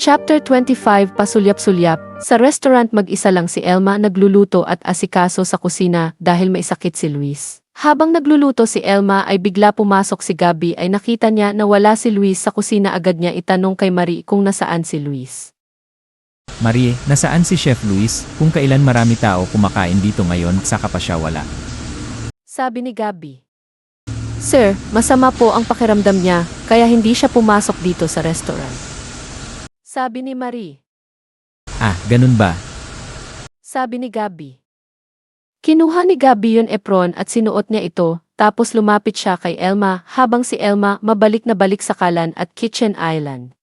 Chapter 25 Pasulyap-sulyap. Sa restaurant mag-isa lang si Elma nagluluto at asikaso sa kusina dahil may sakit si Luis. Habang nagluluto si Elma ay bigla pumasok si Gabby ay nakita niya na wala si Luis sa kusina, agad niya itanong kay Marie kung nasaan si Luis. Marie, nasaan si Chef Luis? Kung kailan marami tao kumakain dito ngayon, saka pa siya wala. Sabi ni Gabby. Sir, masama po ang pakiramdam niya, kaya hindi siya pumasok dito sa restaurant. Sabi ni Marie. Ah, ganun ba? Sabi ni Gabby. Kinuha ni Gabby yung apron at sinuot niya ito, tapos lumapit siya kay Elma habang si Elma mabalik na balik sa kalan at kitchen island.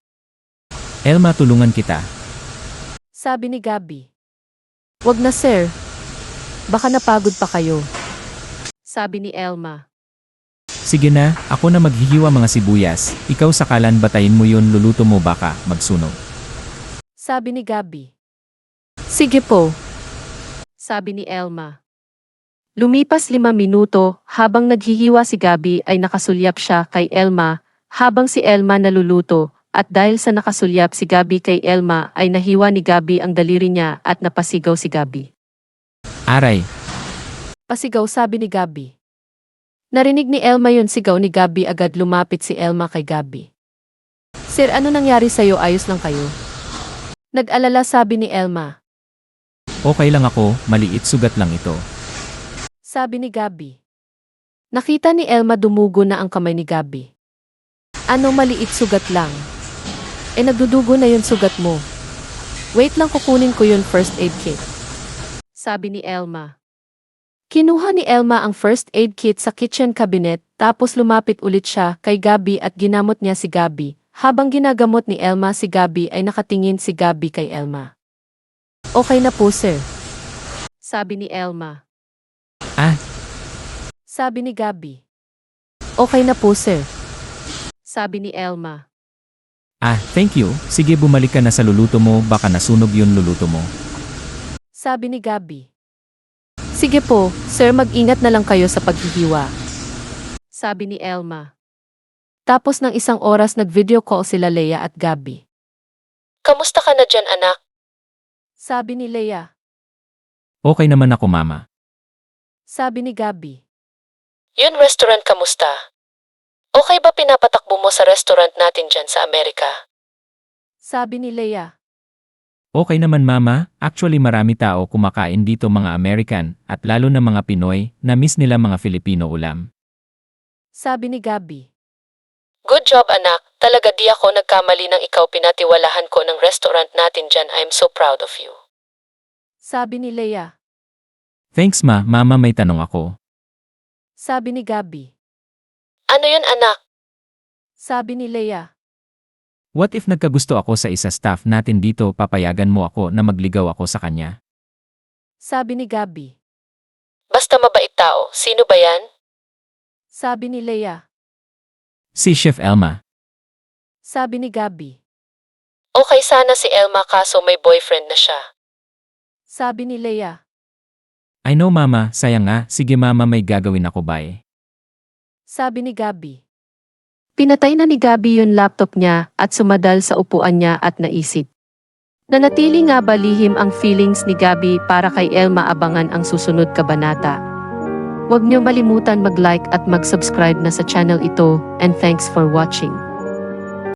Elma, tulungan kita. Sabi ni Gabby. Wag na sir. Baka napagod pa kayo. Sabi ni Elma. Sige na, ako na maghihiwa mga sibuyas. Ikaw sa kalan, batayin mo yun, luluto mo baka magsunog. Sabi ni Gabby. Sige po. Sabi ni Elma. Lumipas 5 minuto, habang naghihiwa si Gabby ay nakasulyap siya kay Elma, habang si Elma naluluto, at dahil sa nakasulyap si Gabby kay Elma ay nahiwa ni Gabby ang daliri niya at napasigaw si Gabby. Aray! Pasigaw, sabi ni Gabby. Narinig ni Elma yun sigaw ni Gabby, agad lumapit si Elma kay Gabby. Sir, ano nangyari sa'yo, ayos lang kayo? Nag-alala, sabi ni Elma. Okay lang ako, maliit sugat lang ito. Sabi ni Gabby. Nakita ni Elma dumugo na ang kamay ni Gabby. Ano, maliit sugat lang? Nagdudugo na yun sugat mo. Wait lang, kukunin ko yun first aid kit. Sabi ni Elma. Kinuha ni Elma ang first aid kit sa kitchen cabinet, tapos lumapit ulit siya kay Gabby at ginamot niya si Gabby. Habang ginagamot ni Elma si Gabby ay nakatingin si Gabby kay Elma. Okay na po sir. Sabi ni Elma. Ah! Sabi ni Gabby. Okay na po sir. Sabi ni Elma. Ah, thank you. Sige, bumalik ka na sa luluto mo, baka nasunog yun luluto mo. Sabi ni Gabby. Sige po, sir, mag-ingat na lang kayo sa paghihiwa. Sabi ni Elma. Tapos ng 1 oras nag-video call sila Leia at Gabby. Kamusta ka na dyan, anak? Sabi ni Leia. Okay naman ako, mama. Sabi ni Gabby. Yun restaurant, kamusta? Okay ba pinapatakbo mo sa restaurant natin dyan sa Amerika? Sabi ni Leia. Okay naman, mama. Actually marami tao kumakain dito, mga American, at lalo na mga Pinoy, na miss nila mga Filipino ulam. Sabi ni Gabby. Good job, anak. Talaga di ako nagkamali nang ikaw pinatiwalahan ko ng restaurant natin dyan. I'm so proud of you. Sabi ni Leia. Thanks ma, mama, may tanong ako. Sabi ni Gabby. Ano yun, anak? Sabi ni Leia. What if nagkagusto ako sa isa staff natin dito, papayagan mo ako na magligaw ako sa kanya? Sabi ni Gabby. Basta mabait tao, sino ba yan? Sabi ni Leia. Si Chef Elma. Sabi ni Gabby. Okay sana si Elma kaso may boyfriend na siya. Sabi ni Leia. I know mama, sayang nga, sige mama, may gagawin ako, bye. Sabi ni Gabby. Pinatay na ni Gabby yung laptop niya at sumadal sa upuan niya at naisip. Nanatili nga ba lihim ang feelings ni Gabby para kay Elma? Abangan ang susunod kabanata. Huwag niyo malimutan mag-like at mag-subscribe na sa channel ito, and thanks for watching.